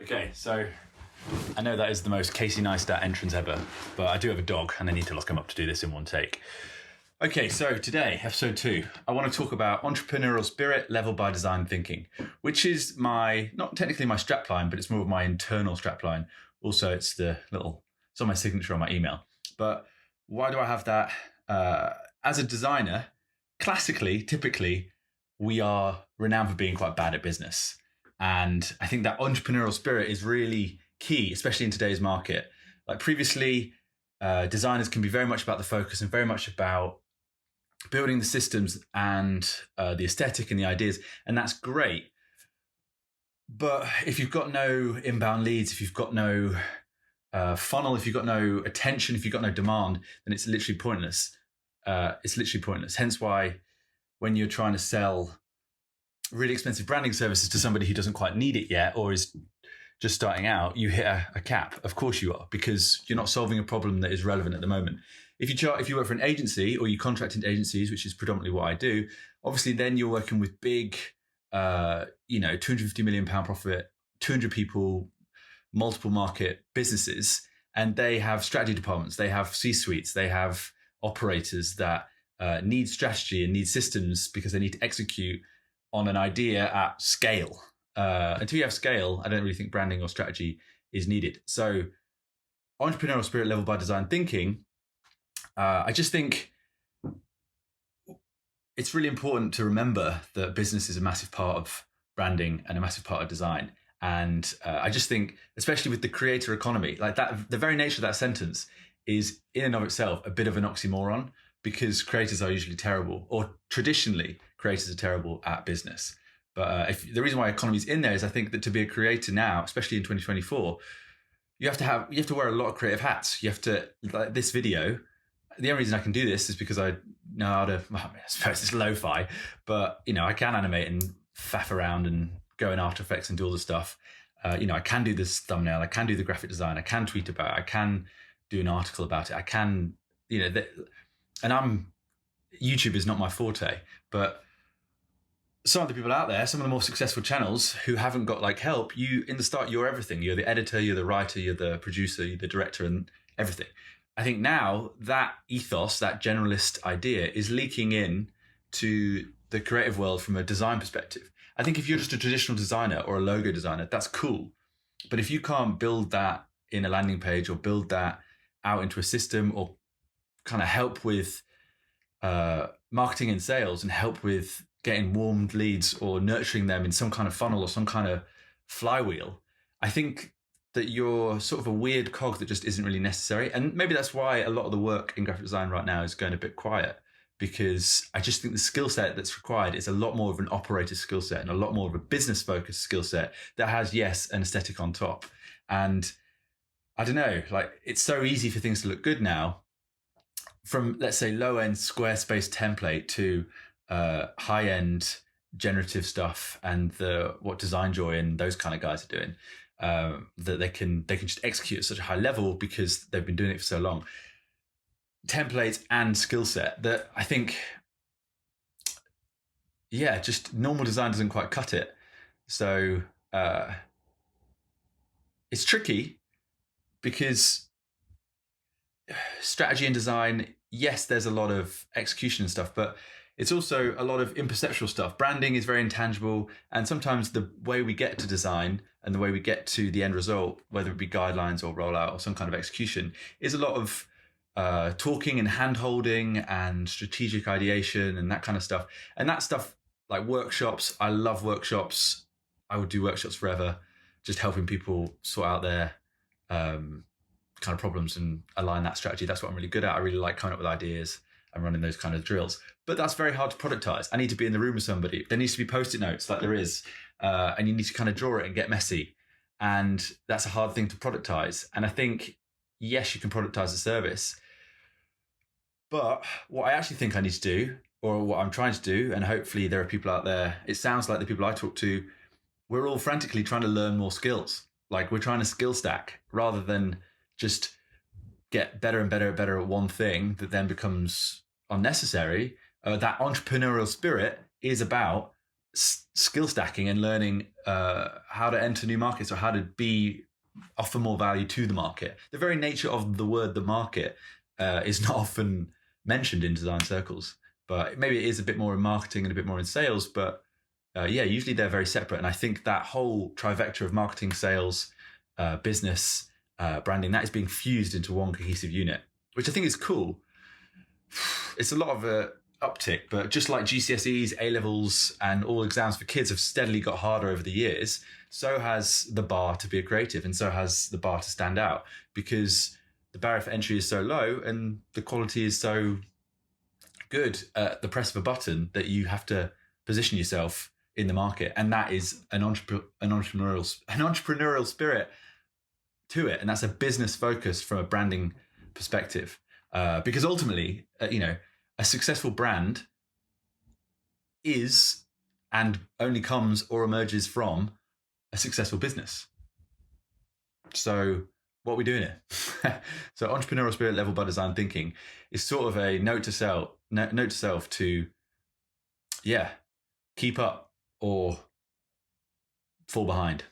Okay, so I know that is the most Casey Neistat entrance ever, but I do have a dog and I need to lock him up to do this in one take. Okay, so today, episode 2, I want to talk about entrepreneurial spirit level by design thinking, which is not technically my strapline, but it's more of my internal strapline. Also, it's on my signature on my email. But why do I have that? As a designer, typically, we are renowned for being quite bad at business. And I think that entrepreneurial spirit is really key, especially in today's market. Like previously, designers can be very much about the focus and very much about building the systems and the aesthetic and the ideas. And that's great. But if you've got no inbound leads, if you've got no funnel, if you've got no attention, if you've got no demand, then it's literally pointless. Hence why when you're trying to sell really expensive branding services to somebody who doesn't quite need it yet or is just starting out, you hit a cap. Of course you are, because you're not solving a problem that is relevant at the moment. If you work for an agency or you contract into agencies, which is predominantly what I do, obviously then you're working with big, £250 million profit, 200 people, multiple market businesses, and they have strategy departments, they have C-suites, they have operators that need strategy and need systems because they need to execute on an idea at scale. Until you have scale, I don't really think branding or strategy is needed. So entrepreneurial spirit level by design thinking, I just think it's really important to remember that business is a massive part of branding and a massive part of design. And I just think, especially with the creator economy, like that, the very nature of that sentence is in and of itself a bit of an oxymoron, because creators are usually terrible, or traditionally creators are terrible at business. But the reason why economy's in there is I think that to be a creator now, especially in 2024, you have to wear a lot of creative hats. You have to, like this video, the only reason I can do this is because I know how to, I suppose it's lo-fi, but I can animate and faff around and go in After Effects and do all the stuff. I can do this thumbnail, I can do the graphic design, I can tweet about it, I can do an article about it, I can, and YouTube is not my forte, but some of the people out there, some of the more successful channels who haven't got help, in the start, you're everything. You're the editor, you're the writer, you're the producer, you're the director, and everything. I think now that ethos, that generalist idea is leaking in to the creative world from a design perspective. I think if you're just a traditional designer or a logo designer, that's cool. But if you can't build that in a landing page or build that out into a system or kind of help with marketing and sales and help with getting warmed leads or nurturing them in some kind of funnel or some kind of flywheel, I think that you're sort of a weird cog that just isn't really necessary. And maybe that's why a lot of the work in graphic design right now is going a bit quiet, because I just think the skill set that's required is a lot more of an operator skill set and a lot more of a business focused skill set that has, yes, an aesthetic on top. And I don't know, it's so easy for things to look good now, from, let's say, low-end Squarespace template to high-end generative stuff and what Design Joy and those kind of guys are doing, that they can just execute at such a high level because they've been doing it for so long. Templates and skill set that I think, just normal design doesn't quite cut it. So it's tricky, because strategy and design, yes, there's a lot of execution and stuff, but it's also a lot of imperceptual stuff. Branding is very intangible, and sometimes the way we get to design and the way we get to the end result, whether it be guidelines or rollout or some kind of execution, is a lot of talking and hand-holding and strategic ideation and that kind of stuff. And that stuff, like workshops, I love workshops. I would do workshops forever, just helping people sort out their kind of problems and align that strategy. That's what I'm really good at. I really like coming up with ideas and running those kind of drills. But that's very hard to productize. I need to be in the room with somebody. There needs to be Post-it notes like there is, and you need to kind of draw it and get messy. And that's a hard thing to productize. And I think, yes, you can productize a service. But what I actually think I need to do, or what I'm trying to do, and hopefully there are people out there, it sounds like the people I talk to, we're all frantically trying to learn more skills. Like we're trying to skill stack rather than just get better and better and better at one thing that then becomes unnecessary. That entrepreneurial spirit is about skill stacking and learning how to enter new markets or how to offer more value to the market. The very nature of the word "the market" is not often mentioned in design circles, but maybe it is a bit more in marketing and a bit more in sales. But yeah, usually they're very separate. And I think that whole trifecta of marketing, sales, business, branding, that is being fused into one cohesive unit, which I think is cool. It's a lot of a uptick, but just like GCSEs, A-levels, and all exams for kids have steadily got harder over the years, so has the bar to be a creative, and so has the bar to stand out, because the barrier for entry is so low and the quality is so good at the press of a button that you have to position yourself in the market, and that is an entrepreneurial spirit to it, and that's a business focus from a branding perspective, because ultimately, a successful brand is and only comes or emerges from a successful business. So what are we doing here? So entrepreneurial spirit level by design thinking is sort of a note to self to, keep up or fall behind.